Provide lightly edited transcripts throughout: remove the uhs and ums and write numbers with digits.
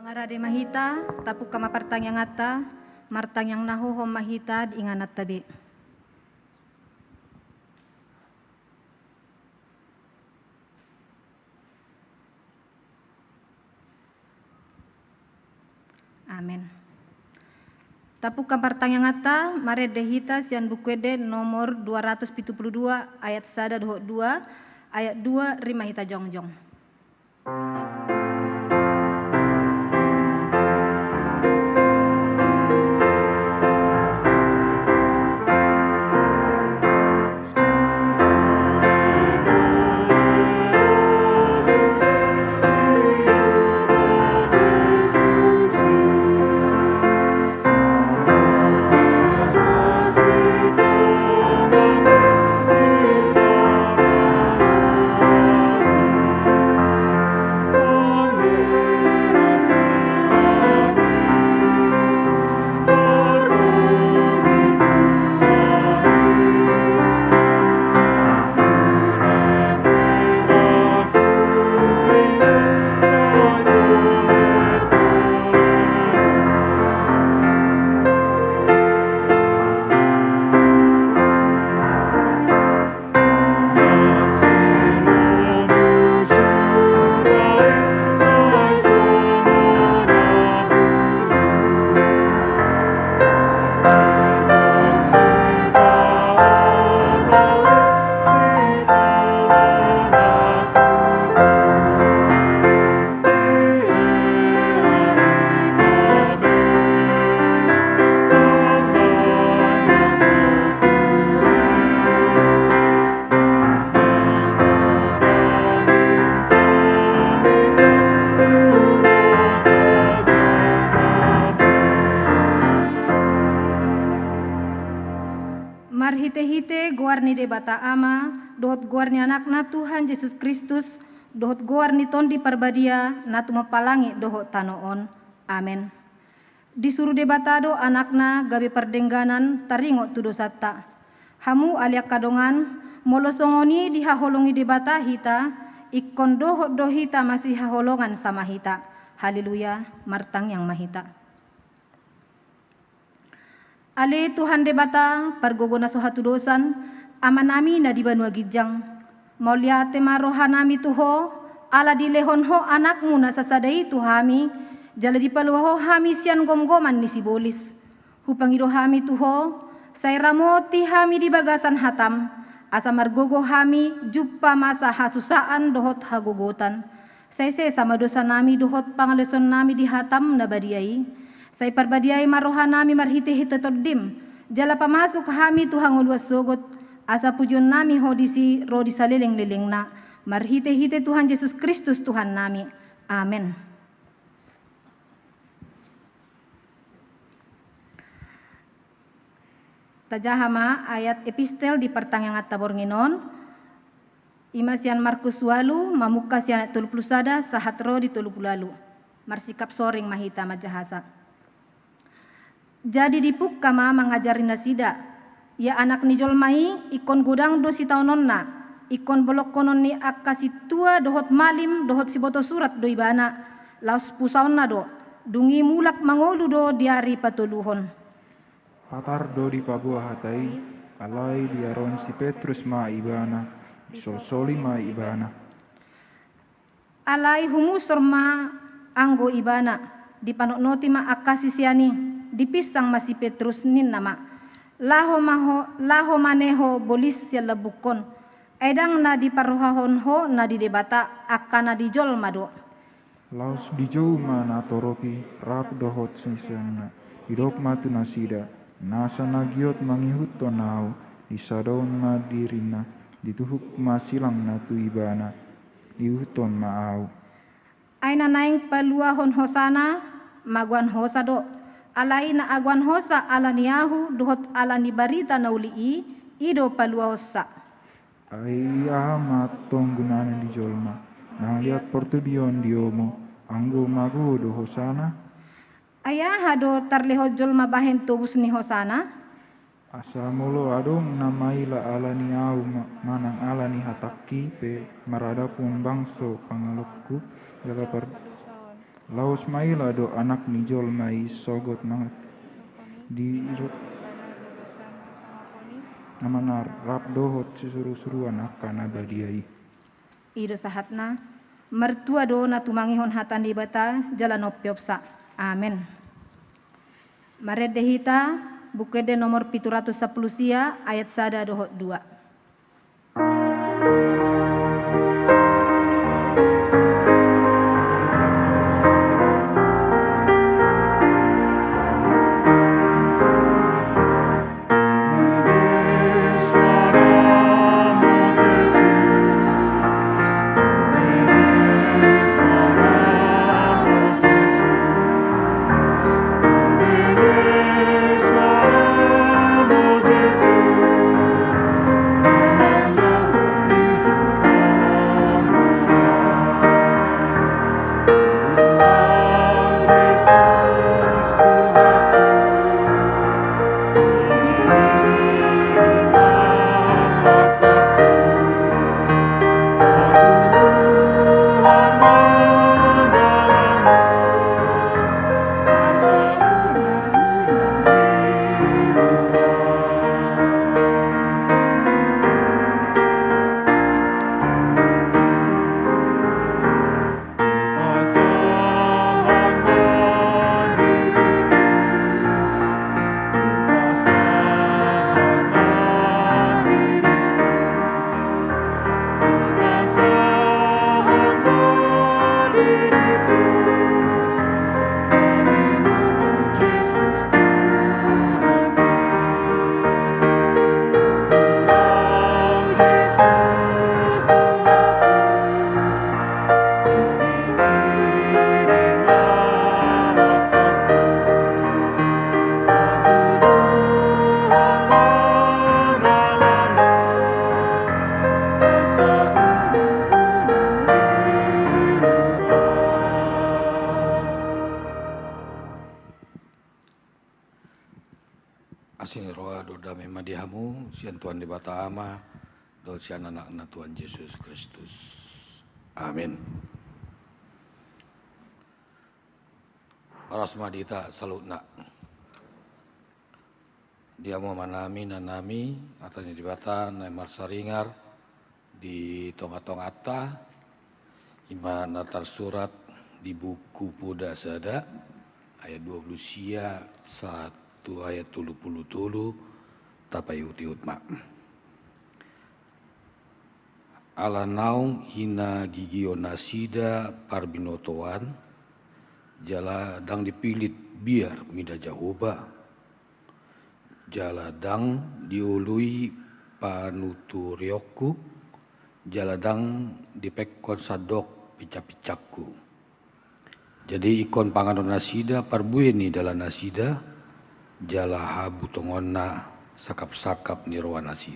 Mangarade mahita, tapuk kama partang yang ngata, martang yang nahohom mahita diinganat tabi. Amin. Tapuk kama partang yang ngata, mare dehita sian bukwede nomor 272 ayat 1 2 ayat 2 rima hita jongjong. Mar hite-hite guarni de bata ama, dohot guarni anakna Tuhan Yesus Kristus, dohot guarni tondi parbadia, natu mapalangi dohot tanoon. Amen. Disuruh de batado anakna gabe perdengganan taringo tudo satta. Hamu aliak kadongan, molosongoni dihaholongi de bata hita, ikon dohot dohita masih haholongan sama hita. Haleluya, martang yang mahita. Ale Tuhan de bata pargogona sohatu dosan amanami na di banua gijang maulia tema rohanami tuho ala di lehonho anakmu na sasadai tuhami jala di paluho hami sian gomgoman ni sibolis hupangido hami tuho say ramoti hami di bagasan hatam asa margogo hami juppa masa hasusaan dohot hagogotan say sama dosa nami dohot pangaleson nami di hatam na badiai. Say parbadiay marohanami marhite-hite toddim jala pamasuk hami Tuhan uluas sogot asa pujon nami hodisi rodi salileng-lileng na marhite-hite Tuhan Yesus Kristus Tuhan nami. Amen. Tajahama ayat epistel di pertang yang atabor nginon imasian Markus walu mamuka sian 30 sahat ro di 30 marsikap soring mahita majahasa. Jadi dipuk kama mengajarin nasida, ya anak ni jolmai ikon gudang dosi taunonna, ikon bolok konon ni akasi tua dohot malim dohot siboto surat do ibana, laus pusaonna do, dungi mulak mangolu do diari patuluhon. Patar do di pabua hatai, alai diaron si Petrus ma ibana, soli ma ibana. Alai humusor ma anggo ibana, dipanoknoti ma akasi siani. Dipisang masih Petrus nin nama laho maneho bolis ya labukon edang na di paruhahon ho na di debata akana di jol mado laus di jauh mana toroki rap dohot sisangna hidop matu nasida nasa nagiot mangihut tonau di sadaun ma dirina dituhuk masilang natu ibana diuton maau aina naing paluahon hosana maguan hosado alai na aguan hosa ala niyahu dohot ala ni barita na ulii ido palua hosa. Ai amat tong gunana di jolma nang lihat portubion diomo anggo mago do hosana. Ayah hado tarleho jolma bahen tobus ni hosana. Asamolo adong namai la alani au manang alani hataki pe marada pun bangso pangalokku jala Laos maila do anak nijol mai sogot mangat. Di namanar rap dohot seseru-seruan akan abadiai. Ido sahatna, mertua do na tumangihon hatan di bata jalan opyopsa. Amin. Maret dehita bukede nomor 710 sia ayat sada dohot 2. Asin roa do damai madihamu, sian Tuhan di bata ama, do sian anak-anak Tuhan Yesus Kristus. Amin. Oras madita salutna. Dia mau manami nanami, atau di bata naimar saringar, di tonga-tongata, ima natar surat di buku Puda Sada, ayat 20 sia, 1 ayat 30 tapai utiut mak. Ala naung hina gigio nasida parbinotoan, jala dang dipilit biar mida jahoba, jala dang diului panuturioku, jala dang dipekon sadok picak-picakku. Jadi ikon panganon nasida parbueni dalam nasida, jala habu tongonna sakap-sakap nirwa nasi.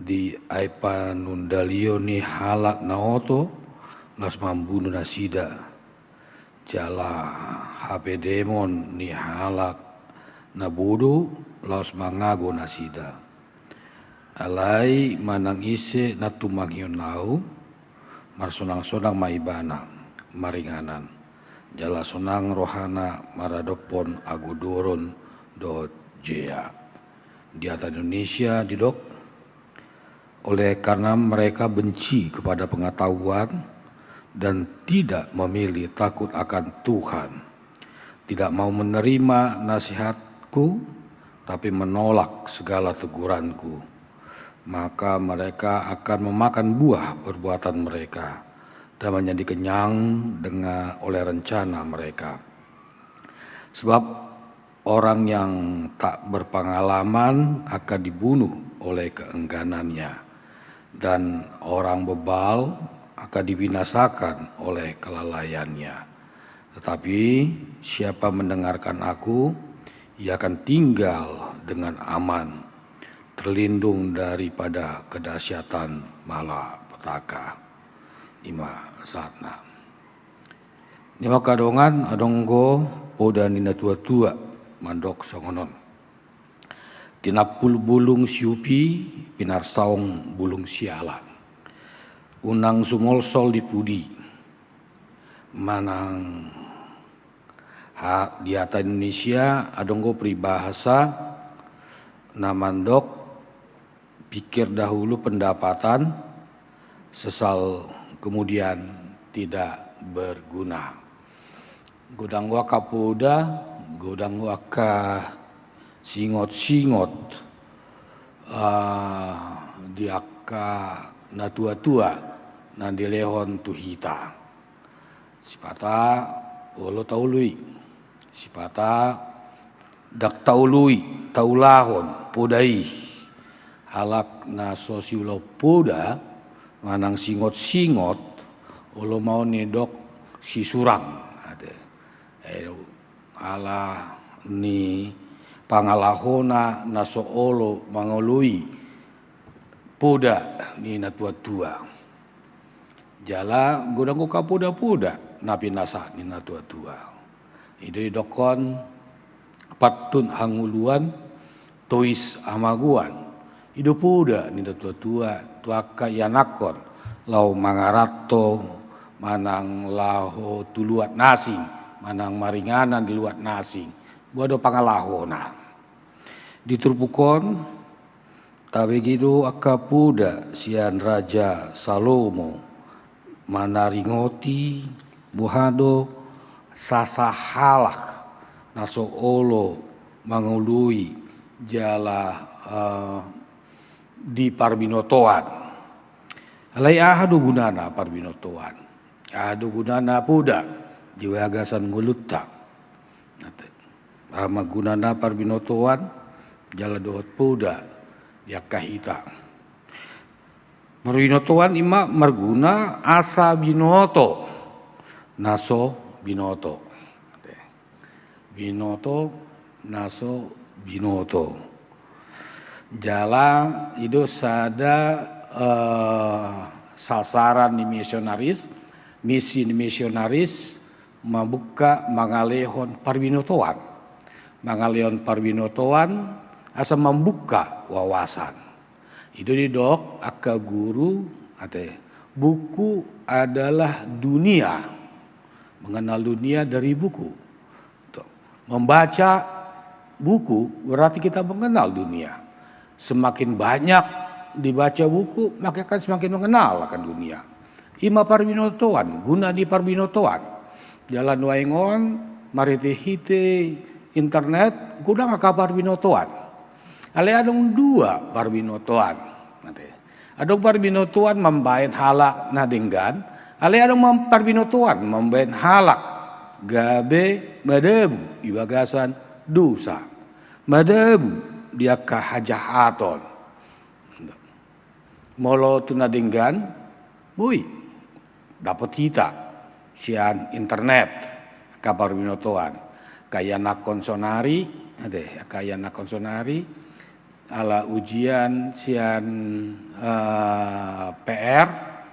Di aipa nundalio ni halak naoto las mambunu nasida. Jala hape demon ni halak nabudu las mangago nasida. Alai manang ise natumangion lau marsonang-sonang maibana maringanan. Jala sonang rohana maradopon agudoron dot jea. Di atas Indonesia didok, oleh karena mereka benci kepada pengetahuan dan tidak memilih takut akan Tuhan, tidak mau menerima nasihatku, tapi menolak segala teguranku, maka mereka akan memakan buah perbuatan mereka dan menjadi kenyang oleh rencana mereka. Sebab orang yang tak berpengalaman akan dibunuh oleh keengganannya, dan orang bebal akan dibinasakan oleh kelalaiannya. Tetapi siapa mendengarkan aku, ia akan tinggal dengan aman, terlindung daripada kedahsyatan malapetaka. Ima satna. Nima kadongan adonggo poda nina tua-tua mandok songonon. Tinapul bulung siupi pinarsaong bulung sialang. Unang sumolsol di pudi. manang di ata Indonesia adonggo peribahasa namandok pikir dahulu pendapatan sesal kemudian tidak berguna. Godang waka poda, godang waka singot-singot diaka na tua-tua na dilehon tuhita. Sipata olo taului, sipata dak taului, taulahon, podai. Halak na sosiulo poda, manang singot-singot, olo mau nedok si surang. Ala ni pangalahona na soolo mangolui poda ni na tua-tua. Jala godang ka poda-poda napi nasa ni na tua-tua. Ide dokon patun hanguluan tois amaguan. Ido poda ni na tua-tua tuaka yanakon lau mangarato manang laho tuluat nasing, manang maringanan di luat nasing. Buado pangalahona. Diturpukon tabegido akapuda sian Raja Salomo manaringoti buhado sasahalak naso olo mangului jala di parbinotoan. Alai ahadu gunana parbinotoan. Ahadu gunana puda jiwagasan ngulutta. Gunana parbinotoan jala dohot puda yakahita. Parbinotoan ima marguna asa binoto naso binoto. Binoto naso binoto. Jala itu sada sasaran ni misionaris, misi ni misionaris membuka mangalehon parbinotoan. Mangalehon parbinotoan asa membuka wawasan. Itu didok aka guru ate buku adalah dunia. Mengenal dunia dari buku. Membaca buku berarti kita mengenal dunia. Semakin banyak dibaca buku maka akan semakin mengenal akan dunia. Ima parbinotoan, guna di parbinotoan. Jalan waingon, marite hite, internet, guna maka parbinotoan. Ale adong dua parbinotoan. Adong parbinotoan membain halak nadenggan. Ale adong parbinotoan membain halak gabe madebu ibagasan dosa. Madebu dia kahajahaton. Molo tunadenggan, bui dapat kita sian internet kabar binotoan kaya nak konsonari ade kaya nak konsonari ala ujian sian PR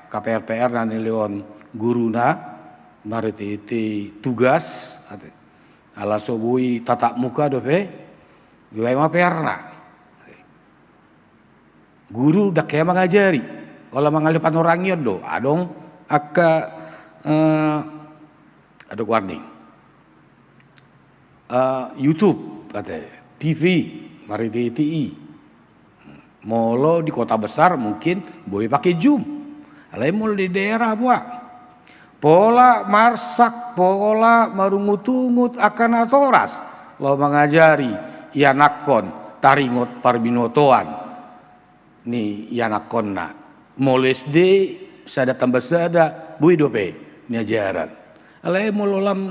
KPR dan leon guruna mariti tugas ade ala sobui tatap muka dope gue mah perna guru dak kaya mengajari kalau mengalipan orang yodo adong aka ada warning YouTube kata TV mari TI molo di kota besar mungkin boleh pakai Zoom alai molo di daerah buat pola marsak pola marungut-ungut akan atoras lo mengajari yanakon taringot parbinotoan ni yanakonna moles de sada tambah sada bui dope ni ajaran alai mololam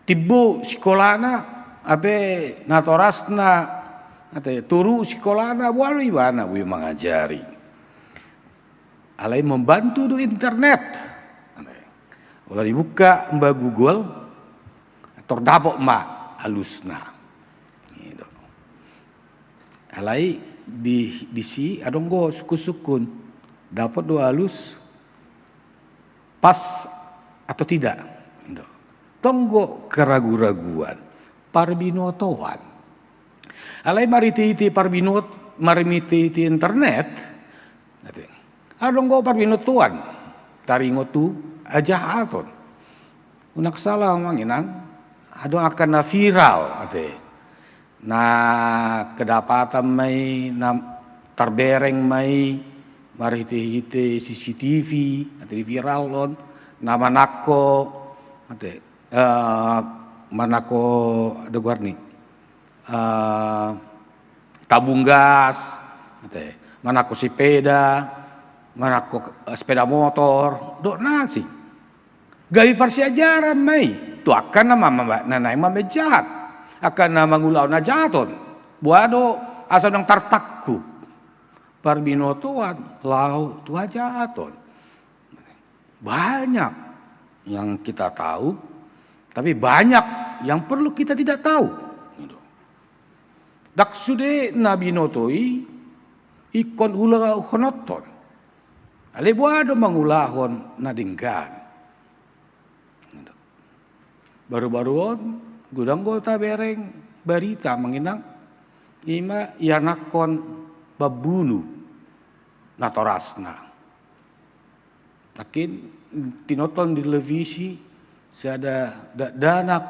tibu sekolahna abe natorasna ate turu sekolahna bualu ibana bui mengajari alai membantu do internet ulah dibuka mbak Google tordapok ma alusna gitu alai di si adong go sukun dapat dua halus pas atau tidak tonggo keragu-raguan parbinotoan alai mariti parbinot marimiti internet adong go parbinotoan taringo tu aja aton. Unak salah manginang adong akan na viral ate. Na kedapatan may na terbereng may marihite-hite CCTV ate di viral lon na manako ate manako ada guarni tabung gas ate manako sepeda manako sepeda motor dok nasi gawi parsiajaran may tu akan nama nanay mamejahat akan nama ngulau na jaton buado asal nang tartakku parbinotoan lau tu jaton banyak yang kita tahu tapi banyak yang perlu kita tidak tahu dak sude nabi notoi ikon ula honoton ale buado mangulahon na dinggan baru-baru on gudang gota bereng berita menginang ima yanakon babunu natorasna. Lakin tinoton di televisi sada danak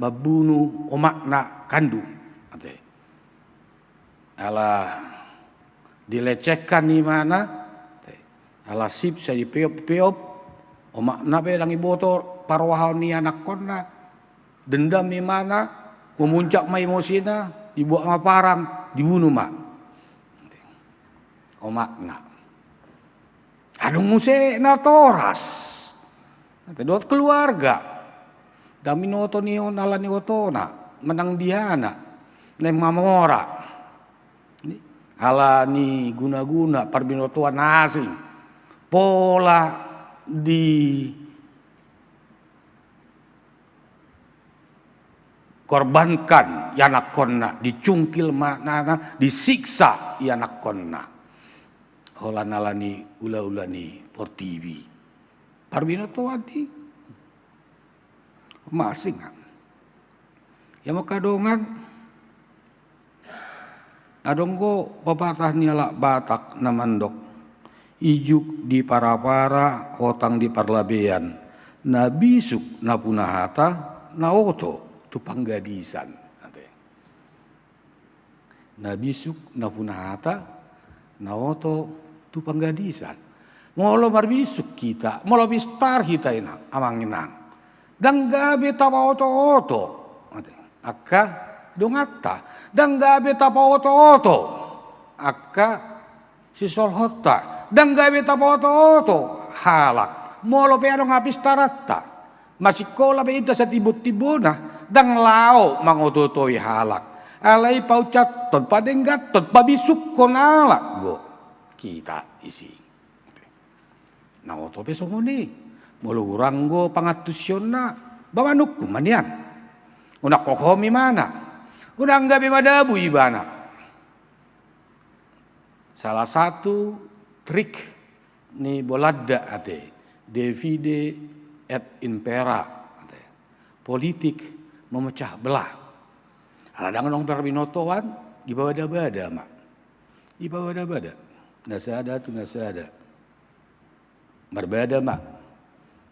babunu omakna kandung. Ate. Ala dilecehkan di mana? Ala sip saya dipeop-peop omakna be dangi botol parwahan ni anak konna dendam di mana, memuncak ma emosina, dibuat ma parang, dibunuh mak. Omakna. Adung muse na toras. Dot keluarga. Dami noto ni ala ni otona, menang diana, nem mamora. Ala ni guna-guna parbinotoan asing. Pola di korbankan yanak konna, dicungkil maknana, disiksa yanak konna. Holanalani ula-ulani por TV. Parbinoto wadi. Masingan. Ya makadongan. Adonggo papatah niala Batak namandok. Ijuk di para-para, hotang di parlabean. Na bisuk na punahata, na oto. Tu panggadisan. Na bisuk na punahata, na oto tu panggadisan. Molo marbisuk kita, molo bistar kita ina, amang inang. Dan gabi tapa oto-oto. Akka dongata. Dan gabi tapa oto-oto. Akka sisolhota. Dan gabi tapa oto-oto. Halak. Molo pero nga bistarata. Masikola ba ita sa tibut-tibuna, dang lao mangototoy halak. Alay paucaton, padenggaton, pabisuk kon alak. Go, kita isi. Nangoto peso mo ni. Mulurang go pangatusyon na. Bamanuk kuman yan. Unak kokomi mana. Unang gabi madabu ibana. Salah satu trik ni bolada ate. Divide et impera, politik memecah belah. Aladang nong perbinotoan di bawah bada mak, di bawah bada, nasada tu nasada, berbada mak,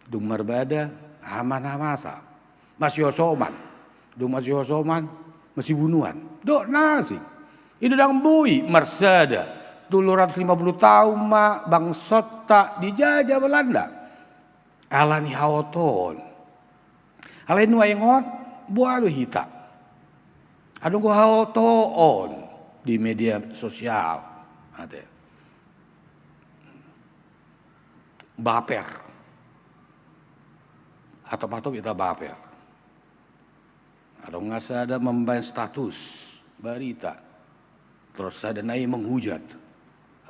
dung berbada aman amasa, masih osoman, dung masih osoman, masih bunuhan, dok nasi, itu dang bui marsada, 250 tahun mak bangsota dijajah Belanda. Alani haoton. Alain waingon bualu hita. Adung go haoton di media sosial. Ate. Baper. Atau kita baper. Adung ngasa ada membayar status berita. Terus ada naik menghujat.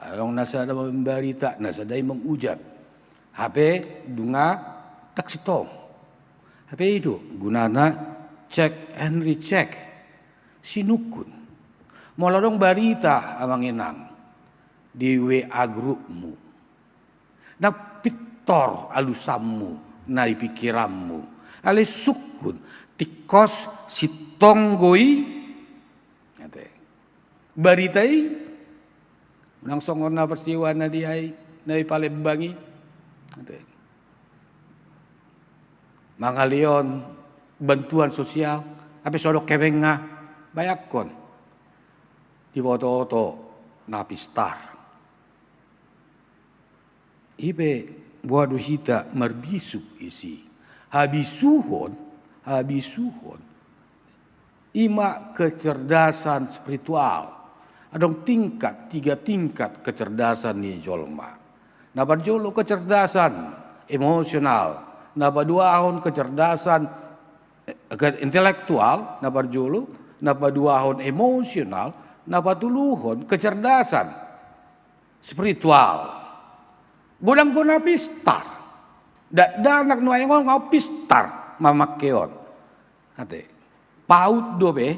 Adung nasa ada memberita, nasa ada menghujat. HP dunga taksitong. HP itu gunana check and recheck. Sinukun. Moladong barita amang inang di WA grupmu. Na pitor alusammu na pikiranmu. Ale sukun tikos si tonggoi. Baritai nang songon na persiwa na diay na ipalembangi. mangalion bantuan sosial, tapi sodok kebenga bayakon di foto-foto napistar. Ibe buat hita merbisuk isi. Habisuhon ima kecerdasan spiritual. Adong tiga tingkat kecerdasan ni jolma. Napa jolo kecerdasan emosional, napa dua ahon kecerdasan intelektual, napa dua ahon emosional, napa tuluhon kecerdasan spiritual. Budang ko na pistar. Danak no ayon ngau pistar mamakeon. Ate. Paut dobe,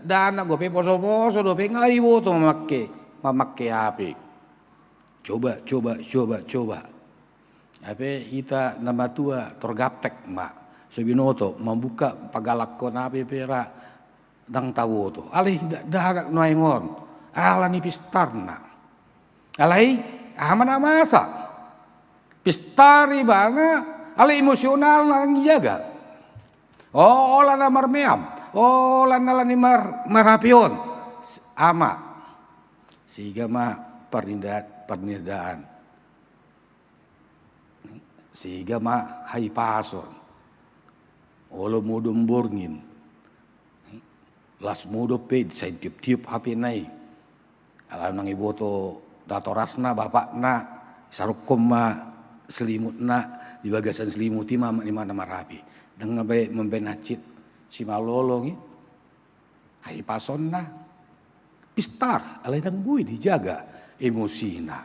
danak gope poso-poso dobe ngai boto mamake api. Coba. Ape ita nama tua torgaptek mak. Sebinoto membuka pagalakon ape pera dang tawo to. Alih danak no ayon. Ala ni pistarna. Alai amana masa. Pistari bana, ala emosional nang jaga. Oh, olah na marmeam, olah na ni marapion, ama. Sehingga mah pernidaan. Sehingga mah hai pason. Olo mudum borngin. Las mudo ped saya tiup-tiup HP nai. Alam nang iboto datorasna bapak na sarukom mah selimut na di bagasan selimuti mama di mana marapi dengan baik membenacit si malolong hai pason na pistar alai nang bui dijaga emosina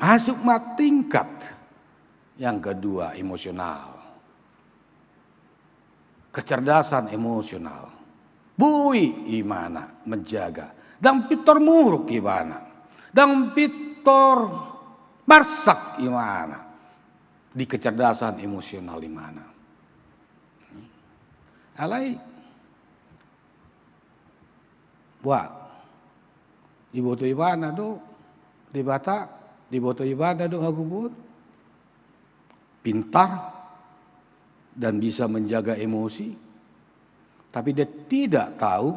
masuk tingkat yang kedua emosional kecerdasan emosional bui imana menjaga dan pitor muruk imana dan pitor barsak imana di kecerdasan emosional imana. Alai buat iboto ibana do dibata diboto ibana do agubut pintar dan bisa menjaga emosi tapi dia tidak tahu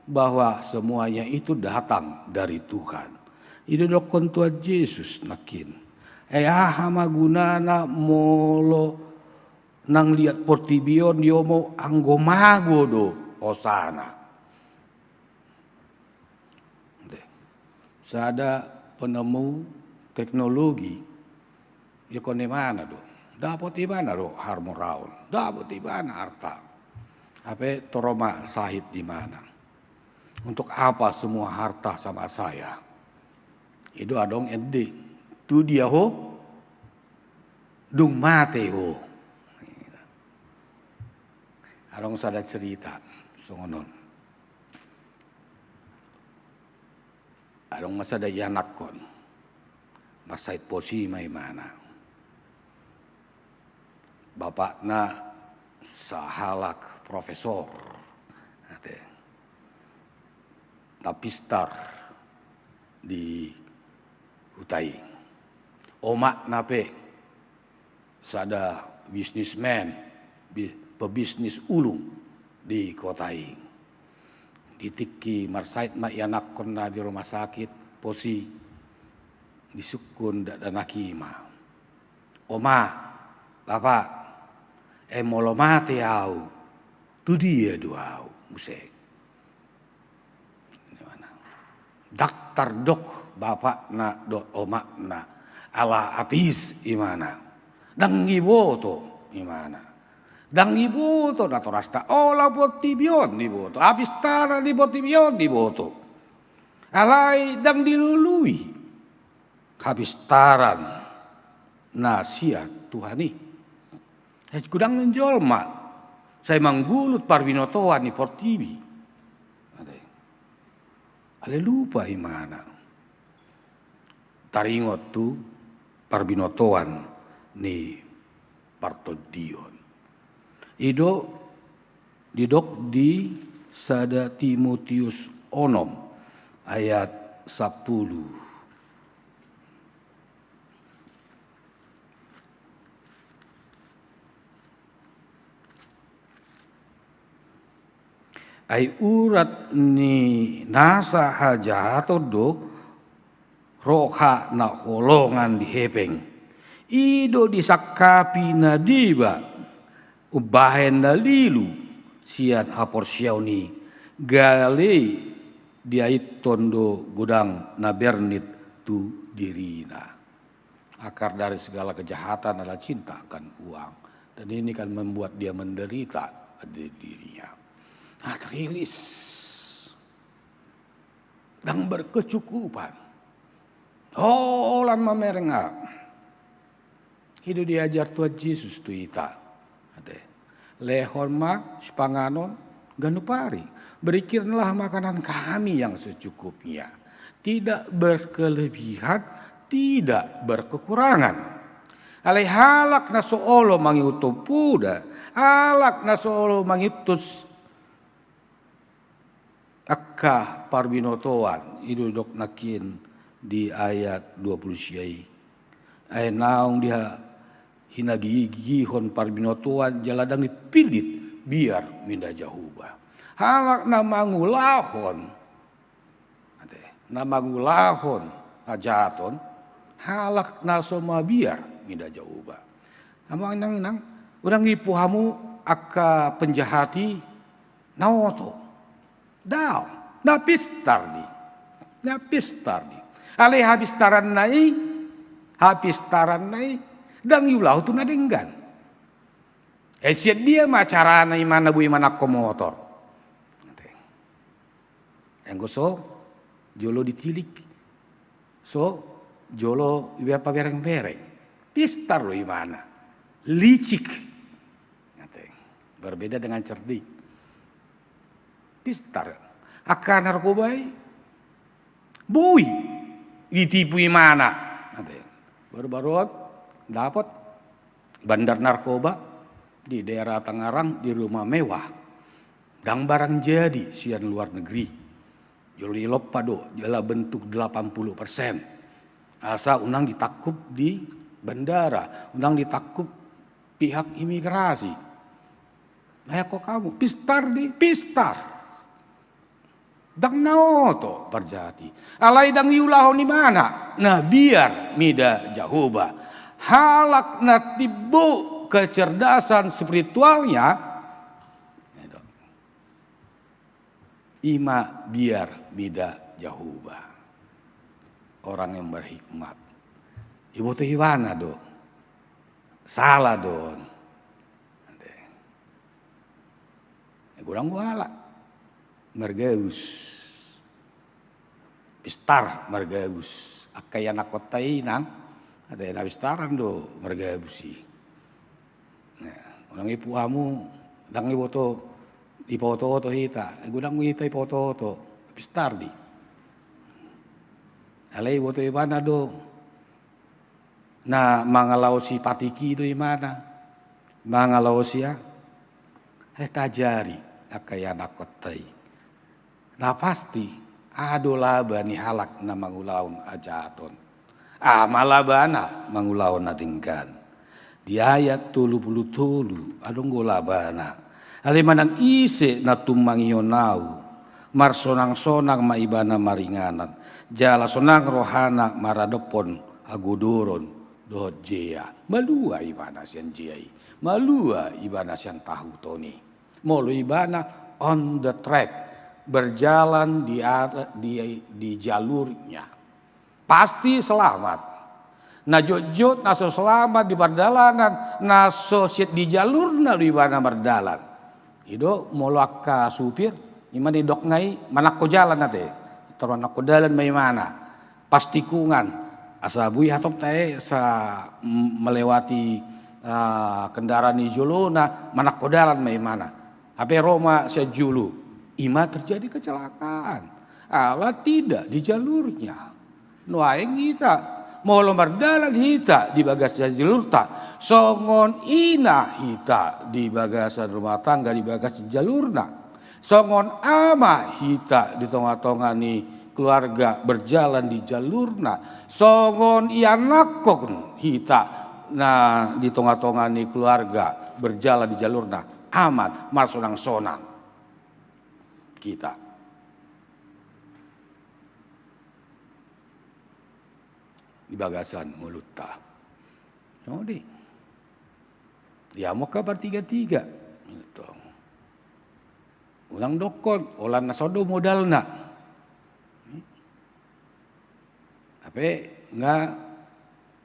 bahwa semuanya itu datang dari Tuhan. Idodok kontua Yesus nakin. Hama gunana molo nang liat portibion dia mau anggomago do osana. Sada penemu teknologi ya kone mana do? Dapat ibana do harmoraun, dapat ibana harta. Apa toroma sahid di mana? Untuk apa semua harta sama saya? Itu adong ende tu dia ho dung mate ho adong sada cerita songonon adong masa da yanakon masait posi mai mana bapakna sahalak profesor ate tapistar di Utai. Omak nape sada bisnismen, pebisnis ulung di Kotai. Ditiki marsait mak yanak kona di rumah sakit posi disukun dan nakima. Oma, bapak, molomate au, tu dia doau musik. Daktar dok bapak na dot omak na ala atis imana dang ibo to imana dang ibo to na torasta ola botibion ibo to abis tara di botibion ibo to alai dang dilului habis taran nasihat Tuhani kudang menjolma saya manggulut parbinotoan ni portibi ale lupa imana taringot tu parbinotoan ni partodion ido didok di sada Timotius onom ayat 10 ai urat ni nasa hajato do roha na holongan di hepeng ido disakapi na diba ubahen na lilu sian hapor siauni gale diait tondo gudang na bernit tu dirina. Akar dari segala kejahatan adalah cinta akan uang, dan ini kan membuat dia menderita di dirinya. Nah, terilis dan berkecukupan. Olan mamerengak. Itu diajar Tuhan Yesus tu ita. Lehon ma sepanganon ganupari. Berikanlah makanan kami yang secukupnya. Tidak berkelebihan, tidak berkekurangan. Alai halak na soolo mangiuto puda, halak na soolo mangitus akka parbinotoan idudok nakin di ayat 20 syai. Ay naong dia hinagigihon parbinotoan jaladang dipilit biar minda jahuba. Halak na mangulahon, na mangulahon ajaton, halak na somabiar minda jahuba. Amang inang urang ipuhamu akka penjahati naoto. Daw, napistardi. Alay hapistaran nai, dang yulau tu nadenggan. Siat dia macara na imana bu imana komotor. Yang so, jolo ditilik. So, jolo iba pa bereng-bereng. Pistar lo imana. Licik. Berbeda dengan cerdik. Pistar. Akan narkobai. Bui. Ditipu imana. Baru-baru dapat bandar narkoba di daerah Tangerang di rumah mewah. Dang barang jadi sian luar negeri. Joli lopado jala bentuk 80%. Asa unang ditakup di bandara, unang ditakup pihak imigrasi. Nah kok kamu pistar. Dang naoto perjati. Alai dang yulahon di mana? Nah biar mida jahuba. Halak na tibu kecerdasan spiritualnya. Ima biar mida jahuba. Orang yang berhikmat. Ibu tuh hiwana do. Salah don. Kurang wala. Mergaus. Pistar mergaus. Akaya nakotai nang. Ada yang pistaran do mergausi. Nah, orang ibu kamu. Dang ibu tuh. Ipoto-oto hita, gudang hita ipoto-oto, pistardi. Alai boto imana do. Na mangalau si patiki do imana. Mangalau siya. Tajari akaya nakotai. Nah pasti ado laba ni halak na mangulaun ajaton. Malabana mangulaun na dinggan. Di ayat 30 adong golabana. Alimanang ise na tumangionau, marsonang-sonang maibana maringanan, jala sonang rohana maradopon aguduron dohot jea. Malua ibana sian jei, malua ibana sian tahu toni. Molo ibana on the track, berjalan di jalurnya. Pasti selamat. Na jojot naso selamat di perdalanan, naso siat di jalur na ibana berdalan. Ido molaka supir, iman idok ngai manakko jalan nate. Taruh nakko dalan may mana. Pastikungan asa bui hatop tae sa melewati kendaraan di jolona manakko dalan may mana. Ape Roma sa julu, ima terjadi kecelakaan. Ala tidak di jalurnya. Nuaeng kita mau lombar dalan hita di bagasan jalur tak, songon ina hita di bagasan rumah tangga di bagasan jalurna, songon ama hita di tengah-tengah ni keluarga berjalan di jalurna, songon ianakon hita di tengah-tengah ni keluarga berjalan di jalurna, aman marsonang-sonang. kita. Di bagasan mulutta. Nodi. Dia mau kabar 33. Gitu. Ulang dokon, olah nasodo modal nak. Tapi nggak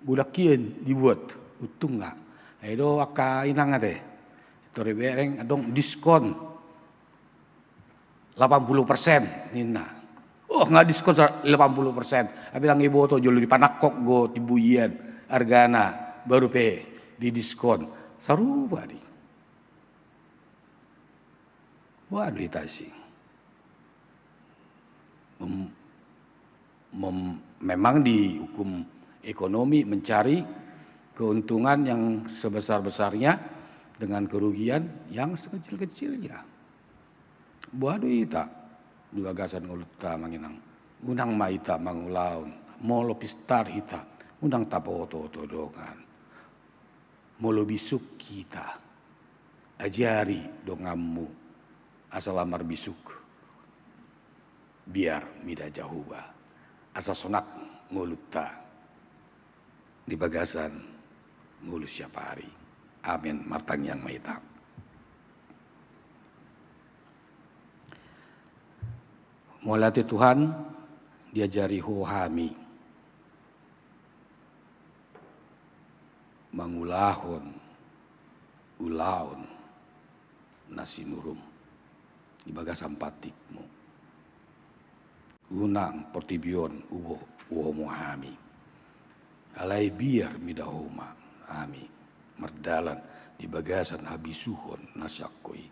budakian dibuat, utung nggak. Edo aka inang ade. Itu rebereng adong diskon 80% nina. Oh nggak diskon 80%. Tapi lang ibu to jolo di panakok go tibuian argana baru pe di diskon. Sarupa di. Waduh itasi. Memang di hukum ekonomi mencari keuntungan yang sebesar-besarnya dengan kerugian yang sekecil-kecilnya. Waduh ita di bagasan ulutta manginang. Unang maita mangulaun. Molo pistar ita. Unang tapo-oto dongan. Molo bisuk kita. Ajari dongammu. Asal amar bisuk. Biar mida jahuba. Asa sonak ngulutta. Di bagasan ngulus siapa hari. Amin. Martang yang maita. Mulati Tuhan diajari hohami. Mangulahon. Ulaon. Nasinurum. Di bagasan patikmu. Unang portibion uwo muhami. Alai biar midahoma. Ami. Merdalan di bagasan habisuhon nasyakoi.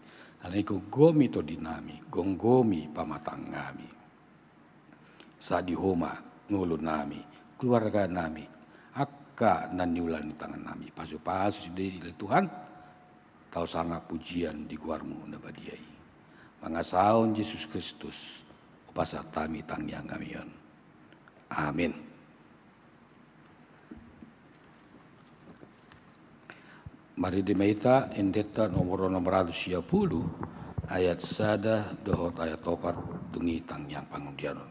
Alai gomi to dinami. Gonggomi pamatang ngami. Sadihoma ngulu nami. Keluarga nami. Akka nanyulan di tangan nami. Pasu-pasu di Tuhan. Tau sangat pujian di guarmu nabadiai. Mangasaon Yesus Kristus. Upasa tami tangyang kamion. Amin. Mari dimaita endeta nomor 610 ayat sada dohot ayat 4 dungi tangyang pangundianon.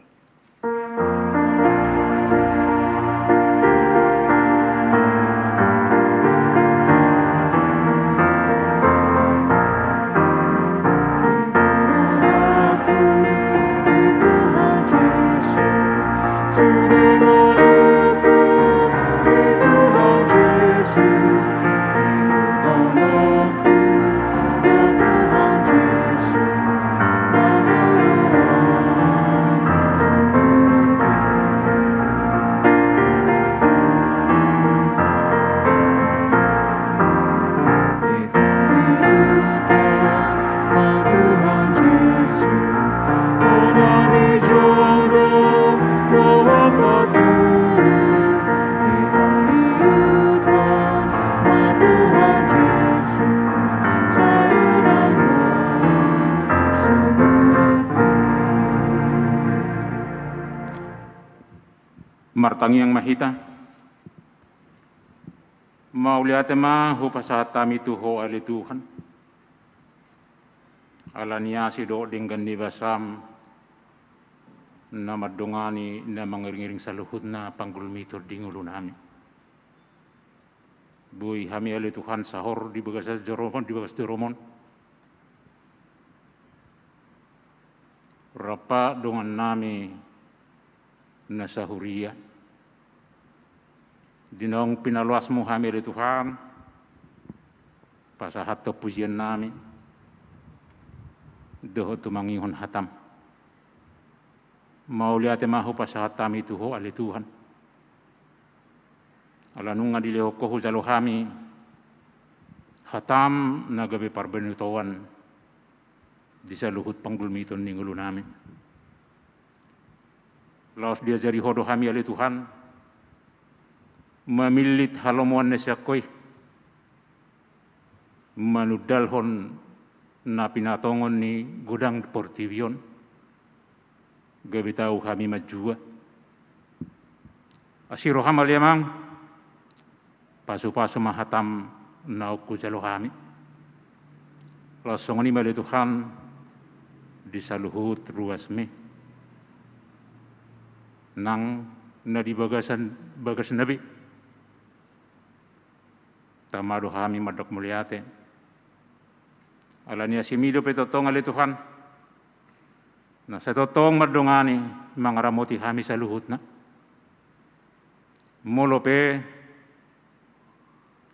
Martang yang mahita. Mauliate ma ho pasatami tuho ali Tuhan. Alania si do dengan basam na madongani na mangiring-iring sa luhod na panggulmitor dingulo nami. Buy hami ali Tuhan sahor di bagas Jeromon, di bagas Jeromon. Rapa dongan nami na sahuria. Dinong pinaluasmu hami ali Tuhan. Pasahat to pujian nami. Doho tumangihon hatam. Mauliate mahu pasahat tami tuho ali Tuhan. Alanunga dileho kohu jalo hami. Hatam nagabi parbenutawan. Di sa luhut panggulmiton ningulo namin. Laos diajari hodo hami ali Tuhan. Mamilit halomuan na siya ko'y. Manudalhon na pinatongon ni Gudang Portivion. Gabi tau kami majua. Asiro hamal yamang. Pasu-pasu mahatam na uku jalo kami. Lasong ni mali Tuhan. di saluhut ruas mi nang na di bagas nabi tamado kami madok muliate alania simido pe totong ali Tuhan na sa totong madongani mangaramoti kami sa luhut na molo pe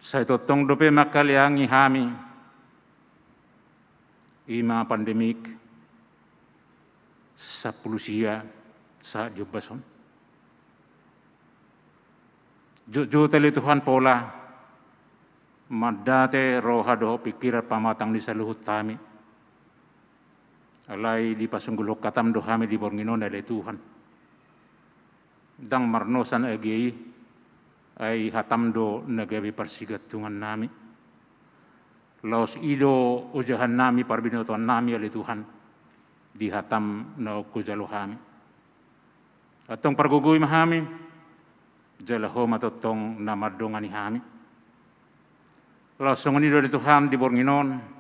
sa totong dope makaliangi kami ima pandemik sa pulusia sa jubason jo tali Tuhan pola madate roha do pikiran pamatang di saluhut kami alai di pasunggulok katam do kami di bornginon dari Tuhan dang marnosan agi ay hatam do nagabi persigat tungan nami laos ido ujahan nami parbinotuan nami ali Tuhan di hatam na kujalo kami atong parguguy mahami jalaho matotong na madongani kami laos songon ido ali Tuhan di bornginon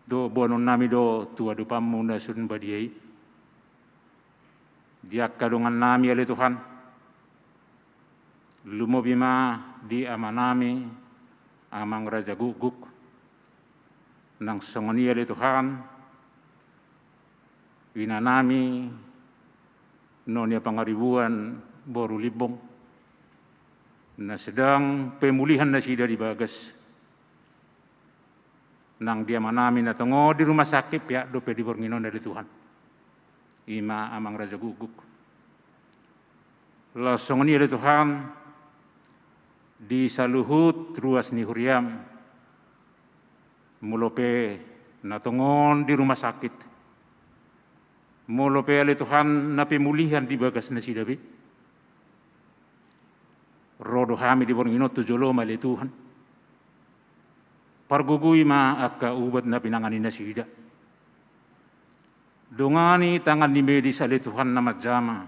do bonon nami do tua dupamu na sun badiai diak kadongan nami ali Tuhan lumobima di amanami amang raja guguk nang songoni ali Tuhan winanami nonia pangaribuan boru libong na sedang pemulihan na sida di bagas nang dia manami na tongo di rumah sakit ya dope di bornginon dari Tuhan ima amang raja guguk langsung ni dari Tuhan di saluhut ruas ni huriam mulope na tongon di rumah sakit mulope ali Tuhan na pemulihan di bagas na sidabi rodo kami di bornginon tujolo mali Tuhan pargugui ma akka ubat na pinangani na sida dongani tangan ni medis ali Tuhan na majama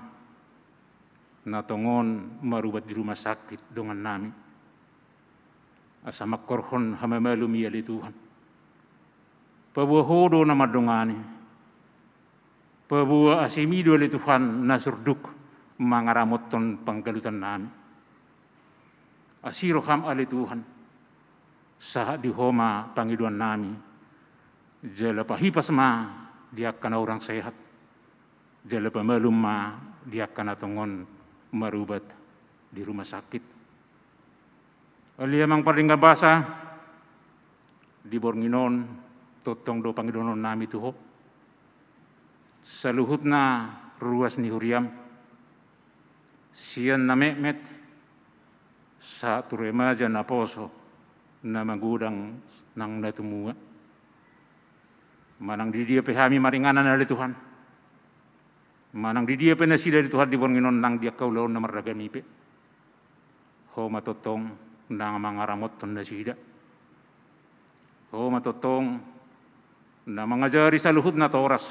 na tongon marubat di rumah sakit dongan nami asa makorhon hamamalumi ali Tuhan pabuah hodo na madongani pabuah asimido ali Tuhan na surduk mangaramoton panggalutan nami asiroham ali Tuhan saat di homa pangiduan nami jala pahipas ma dia kana orang sehat jala pamalum ma dia kana tongon marubat di rumah sakit ali amang paringga basa di bornginon totong do pangiduan nami tuho saluhutna ruas ni huriam sian na memet sa turemaja na poso na magudang nang natumua manang di dia pehami maringanan dari Tuhan manang di dia penasida dari Tuhan di bornginon nang dia kaulaon na maragami pe ho matotong nang mangaramot ton nasida ho matotong na mangajari sa luhud na toras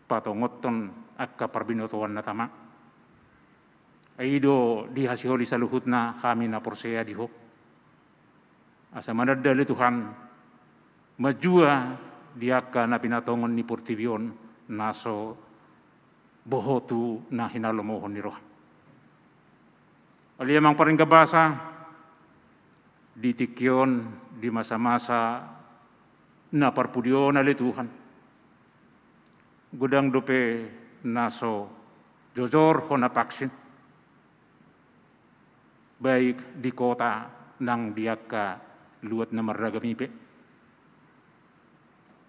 patongot ton akka parbinotuan na tama aido di hasiholi sa luhut na kami na porsea diho asa manadali Tuhan majua diaka na pinatongon ni Portibion naso bohotu na hinalomohon ni roh aliamang paringgabasa di tikyon di masa-masa na parpudion ali Tuhan gudang dope naso jojor ho na paksin baik di kota nang diaka luat na maragami pe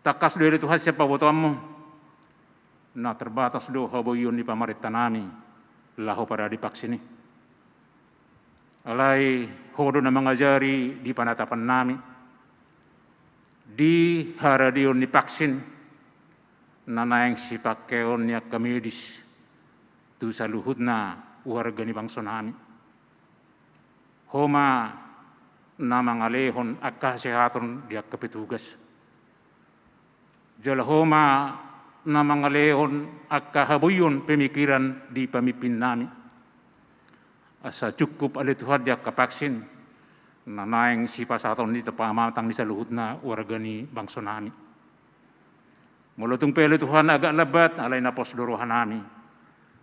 takas dari Tuhan siapa botomu na terbatas do haboyun di pamarita nami laho para dipaksini alai hodo na mangajari di panatapan nami di haradion ni paksin nanayang sipakeon niya kamedis tu sa luhud na warga ni bangso nami homa na mangalehon at kasehaton di petugas jala homa na mangalehon at kahabuyon pemikiran di pamipin nami asa cukup ali Tuhan di kapaksin nanaing si pasaton di tepamatang di saluhut na warga ni bangsa nami. Mulutong pele Tuhan agak lebat alay na posdorohan nami.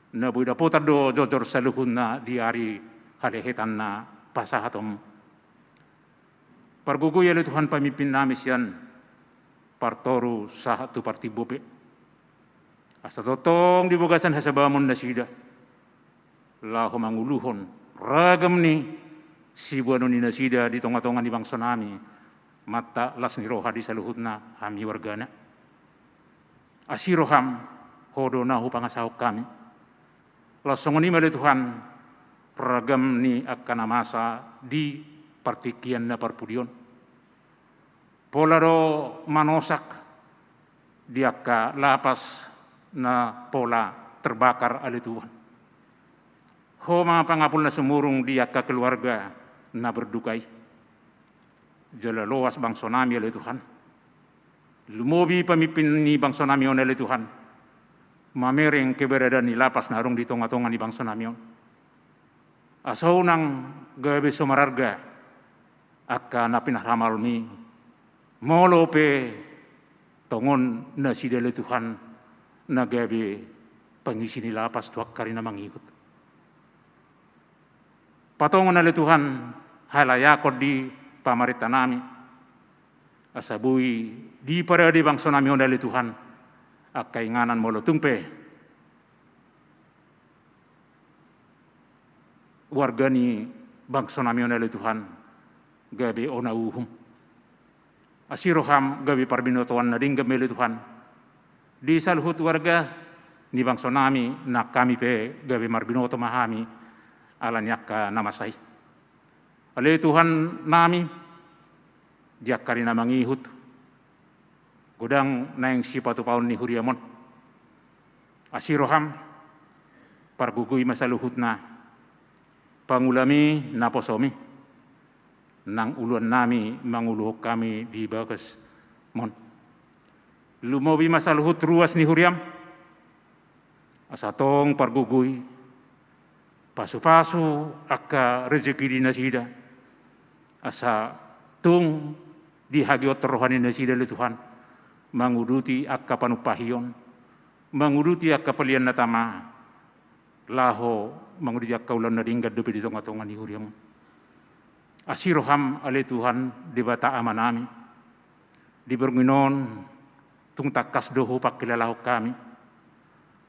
Nabuy na putar do jojor saluhut na di ari halehetan na pasahatom. Parguguy alay Tuhan pamimpin nami siyan partoru sahatu partibope. Asa totong dibugasan hasabamon na sida. Laho manguluhon ragam ni si buano ni nasida di tonga-tonga di bangsa nami mata las ni roha di saluhut na hami wargana. Asiroham hodo nahu pangasahok kami. Lasong ni mali Tuhan ragam ni akan masa di partikian na parpudion. Polaro manosak diaka lapas na pola terbakar ali Tuhan. Homa pangapul na sumurung diaka keluarga na berdukai. Jala loas bangsa nami ali Tuhan. Lumobi pamimpin ni bangsa nami on ali Tuhan. Mamereng keberadaan ni lapas na arong di tonga-tonga ni bangsa nami on. Asaw nang gabi sumararga akka napinahramal mi molope tongon na sidele Tuhan na gabi pangisi ni lapas tuak karina mangikut. Patongon na Tuhan halayakod di pamarita nami asabui di para di bangsa nami on Tuhan akainganan molo tumpe warga ni bangsa nami on Tuhan gabi ona uhum. Asiroham gabi parbinotoan na ding gamili Tuhan. Di saluhut warga ni bangsa nami na kami pe gabi marbinoto mahami alanyak ka namasay. Ali Tuhan nami diak karina mangihut. Godang naing sipatu paun ni huriamon. Asiroham parguguy masaluhut na pangulami naposomi. Nang uluan nami manguluh kami di bagas mon. Lumobi masaluhut ruas ni huriam. Asatong parguguy. Pasu-pasu akka rezeki di nasida. Asa tung di hagiot rohani nasida li Tuhan. Manguduti akka panupahiyon. Manguduti akka palian natama. Laho manguduti akka ulan na dinggat dupi di tonga-tonga ni huriam. Asiroham ale Tuhan di bata amanami. Di berminon tung takas doho pakilalahu kami.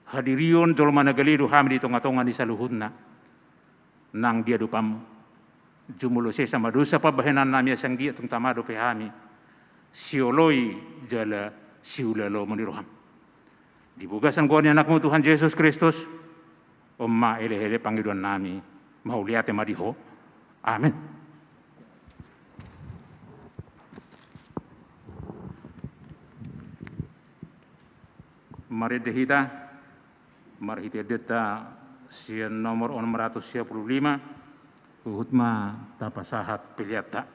Hadirion jolma nagalido kami di tonga-tonga di saluhutna. Nang dia dupam jumulo sesa madusa pabahenan nami asanggi tung tamado pehami. Sioloi jala siulalo meniroham. Dibugasan ko ni anakmu Tuhan Yesus Kristus. Omma ele-ele panggiduan nami. Mauliate madiho. Amin. Mari dehita, mari hita deta sian nomor 655, uhutma tapasahat piliata.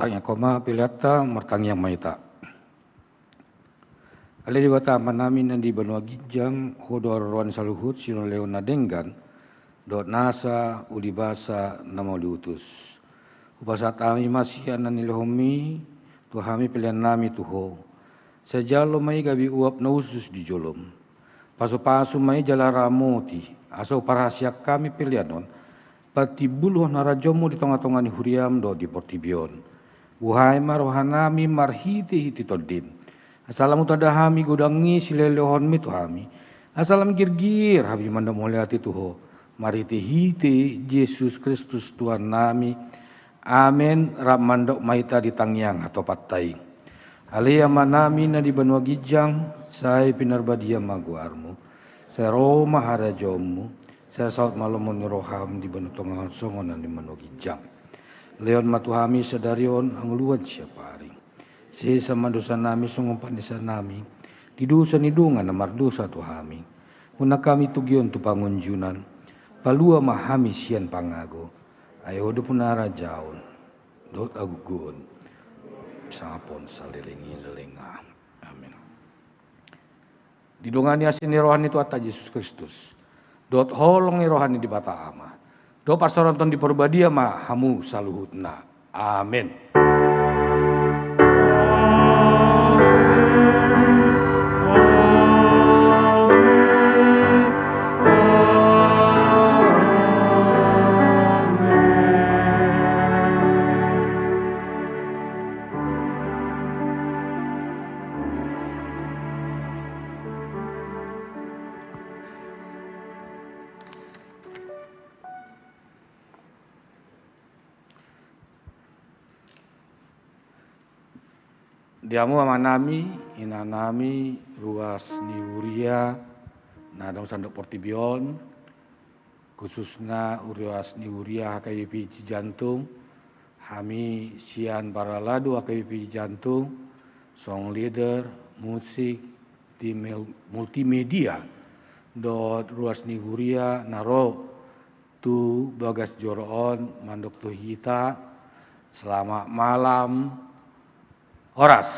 tangya koma piliata martang yang maita. Ale di bata manami nandi Banua Gijang hodor ruan saluhut sino leo nadenggan dot nasa udibasa nama diutus. Upasat ami masih anani lehomi tuhami pilihan nami tuho. Sejalo mai gabi uap na usus di jolom. Pasu-pasu mai jalaramoti aso parahasiak kami pilihanon pati buluh narajomu di tengah-tengah ni huriam do di portibion. Buhai marohanami marhiti-hiti todim. Assalamu tadahami godangi silelehon mi tuhami. Assalam girgir habi manda muliati tuho. Mariti hiti Yesus Kristus Tuhan nami. Amin ramandok maita di tangyang atau patai. Alia manami na di Banua Gijang saya pinarbadia maguarmu. Saya Roma harajomu. Saya saut malomon roham di Banua Tongan Songon dan di Banua Gijang. Leon matuhami sedarion angluan siapari. Si sama dosa nami sungguh desa nami. Di dosa nidungan namar dosa tuhami. Una kami tugion tu pangunjunan. Palua mahami sian pangago. Ayo do punara jaun. Dot agugun. Sangapon salilingi lelenga. Amin. Didongani asini rohani tu atas Yesus Kristus. Dot holongi rohani di bata ama. Do parsoronton di perbadia ma hamu saluhutna. Amin. Diamu amanami, inanami, ruas niuria, nadong sandok portibion, khususnya ruas niuria HKBP Cijantung, hami sian baraladu HKBP Cijantung, song leader, musik, tim multimedia, dot ruas niuria, naro, tu bagas joroon, mandok tu hita, selamat malam, Horas.